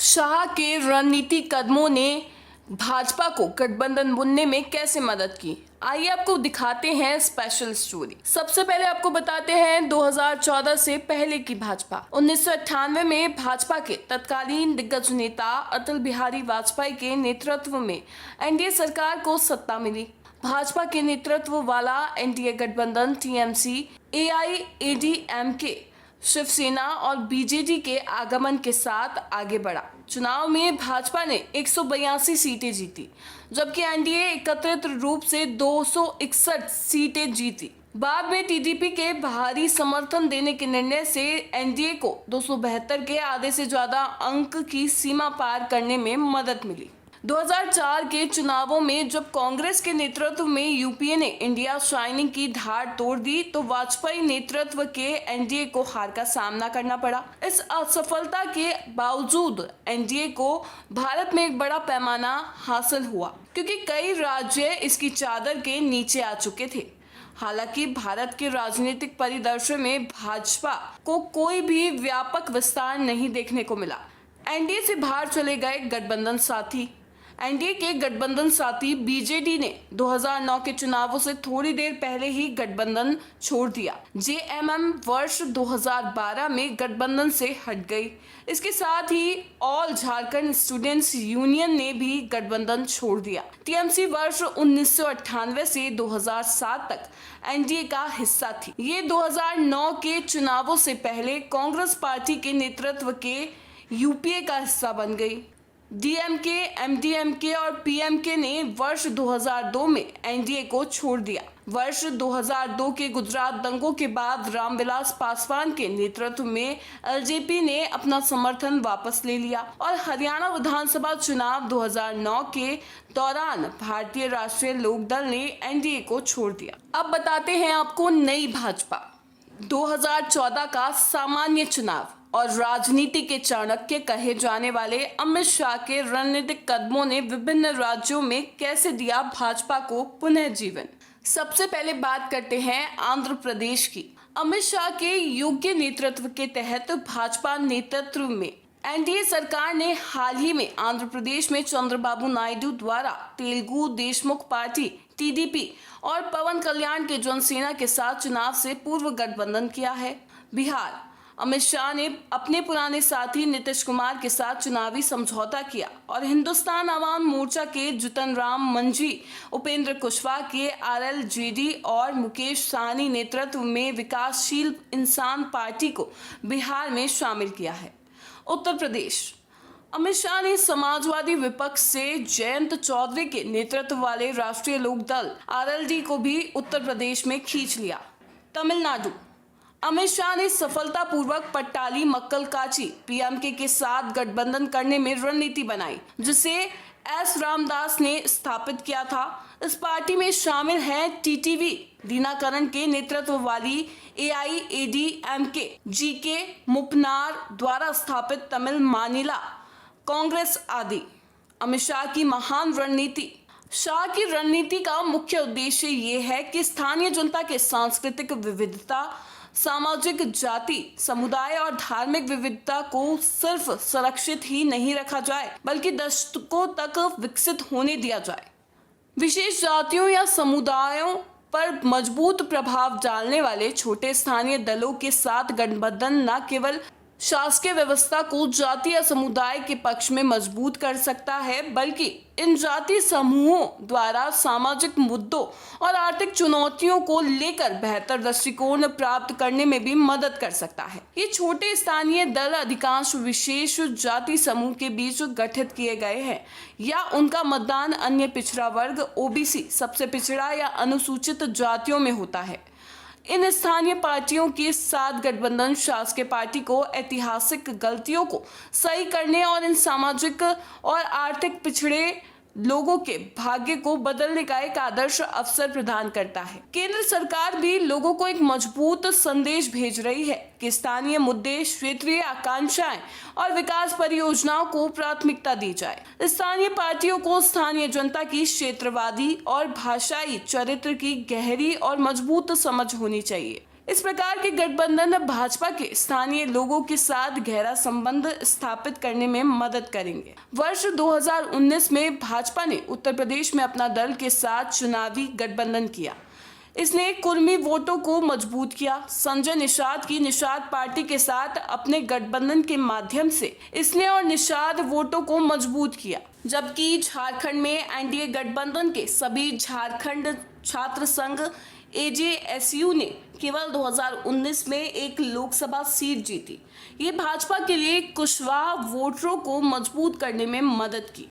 शाह के रणनीतिक कदमों ने भाजपा को गठबंधन बुनने में कैसे मदद की, आइए आपको दिखाते हैं स्पेशल स्टोरी। सबसे पहले आपको बताते हैं 2014 से पहले की भाजपा। 1998 में भाजपा के तत्कालीन दिग्गज नेता अटल बिहारी वाजपेयी के नेतृत्व में एनडीए सरकार को सत्ता मिली। भाजपा के नेतृत्व वाला एनडीए गठबंधन टीएमसी, एआईएडीएमके, शिवसेना और बीजेडी के आगमन के साथ आगे बढ़ा। चुनाव में भाजपा ने 182 सीटें जीती, जबकि एनडीए एकत्रित रूप से 261 सीटें जीती। बाद में टीडीपी के भारी समर्थन देने के निर्णय से एनडीए को 272 के आधे से ज्यादा अंक की सीमा पार करने में मदद मिली। 2004 के चुनावों में जब कांग्रेस के नेतृत्व में यूपीए ने इंडिया शाइनिंग की धार तोड़ दी, तो वाजपेयी नेतृत्व के एनडीए को हार का सामना करना पड़ा। इस असफलता के बावजूद एनडीए को भारत में एक बड़ा पैमाना हासिल हुआ, क्योंकि कई राज्य इसकी चादर के नीचे आ चुके थे। हालांकि भारत के राजनीतिक परिदृश्य में भाजपा को कोई भी व्यापक विस्तार नहीं देखने को मिला। एनडीए से बाहर चले गए गठबंधन साथी। एनडीए के गठबंधन साथी बीजेडी ने 2009 के चुनावों से थोड़ी देर पहले ही गठबंधन छोड़ दिया। जेएमएम वर्ष 2012 में गठबंधन से हट गई। इसके साथ ही ऑल झारखंड स्टूडेंट्स यूनियन ने भी गठबंधन छोड़ दिया। टीएमसी वर्ष 1998 से 2007 तक एनडीए का हिस्सा थी। ये 2009 के चुनावों से पहले कांग्रेस पार्टी के नेतृत्व के यूपीए का हिस्सा बन गई। डीएमके, एमडीएमके और पीएमके ने वर्ष 2002 में एनडीए को छोड़ दिया। वर्ष 2002 के गुजरात दंगों के बाद रामविलास पासवान के नेतृत्व में एलजेपी ने अपना समर्थन वापस ले लिया और हरियाणा विधानसभा चुनाव 2009 के दौरान भारतीय राष्ट्रीय लोकदल ने एनडीए को छोड़ दिया। अब बताते हैं आपको नई भाजपा। 2014 का सामान्य चुनाव और राजनीति के चाणक्य कहे जाने वाले अमित शाह के रणनीतिक कदमों ने विभिन्न राज्यों में कैसे दिया भाजपा को पुनः जीवन। सबसे पहले बात करते हैं आंध्र प्रदेश की। अमित शाह के योग्य नेतृत्व के तहत भाजपा नेतृत्व में एनडीए सरकार ने हाल ही में आंध्र प्रदेश में चंद्रबाबू नायडू द्वारा तेलुगु देशमुख पार्टी टीडीपी और पवन कल्याण के जनसेना के साथ चुनाव से पूर्व गठबंधन किया है। बिहार, अमित शाह ने अपने पुराने साथी नीतीश कुमार के साथ चुनावी समझौता किया और हिंदुस्तान अवाम मोर्चा के जीतन राम मंझी, उपेंद्र कुशवाहा के आरएलजेडी और मुकेश सहनी नेतृत्व में विकासशील इंसान पार्टी को बिहार में शामिल किया है। उत्तर प्रदेश, अमित शाह ने समाजवादी विपक्ष से जयंत चौधरी के नेतृत्व वाले राष्ट्रीय लोकदल आरएलडी को भी उत्तर प्रदेश में खींच लिया। तमिलनाडु, अमित शाह ने सफलतापूर्वक पट्टाली मक्कल काची पीएमके के साथ गठबंधन करने में रणनीति बनाई, जिसे एस रामदास ने स्थापित किया था। इस पार्टी में शामिल हैं टीटीवी दिनाकरण के नेतृत्व वाली एआईएडीएमके, जीके मुपनार द्वारा स्थापित तमिल मानिला कांग्रेस आदि। अमित शाह की महान रणनीति। शाह की रणनीति का मुख्य उद्देश्य ये है कि स्थानीय जनता के सांस्कृतिक विविधता, सामाजिक, जाति, समुदाय और धार्मिक विविधता को सिर्फ संरक्षित ही नहीं रखा जाए, बल्कि दशकों तक विकसित होने दिया जाए। विशेष जातियों या समुदायों पर मजबूत प्रभाव डालने वाले छोटे स्थानीय दलों के साथ गठबंधन न केवल शासकीय व्यवस्था को जाति या समुदाय के पक्ष में मजबूत कर सकता है, बल्कि इन जाति समूहों द्वारा सामाजिक मुद्दों और आर्थिक चुनौतियों को लेकर बेहतर दृष्टिकोण प्राप्त करने में भी मदद कर सकता है। ये छोटे स्थानीय दल अधिकांश विशेष जाति समूह के बीच गठित किए गए हैं या उनका मतदान अन्य पिछड़ा वर्ग, ओबीसी, सबसे पिछड़ा या अनुसूचित जातियों में होता है। इन स्थानीय पार्टियों के साथ गठबंधन शासकीय पार्टी को ऐतिहासिक गलतियों को सही करने और इन सामाजिक और आर्थिक पिछड़े लोगों के भाग्य को बदलने का एक आदर्श अवसर प्रदान करता है। केंद्र सरकार भी लोगों को एक मजबूत संदेश भेज रही है कि स्थानीय मुद्दे, क्षेत्रीय आकांक्षाएं और विकास परियोजनाओं को प्राथमिकता दी जाए। स्थानीय पार्टियों को स्थानीय जनता की क्षेत्रवादी और भाषाई चरित्र की गहरी और मजबूत समझ होनी चाहिए। इस प्रकार के गठबंधन भाजपा के स्थानीय लोगों के साथ गहरा संबंध स्थापित करने में मदद करेंगे। वर्ष 2019 में भाजपा ने उत्तर प्रदेश में अपना दल के साथ चुनावी गठबंधन किया। इसने कुर्मी वोटों को मजबूत किया। संजय निषाद की निषाद पार्टी के साथ अपने गठबंधन के माध्यम से इसने और निषाद वोटों को मजबूत किया, जबकि झारखंड में एनडीए गठबंधन के सभी झारखंड छात्र संघ AJSU ने केवल 2019 में एक लोकसभा सीट जीती। ये भाजपा के लिए कुशवाहा वोटरों को मजबूत करने में मदद की।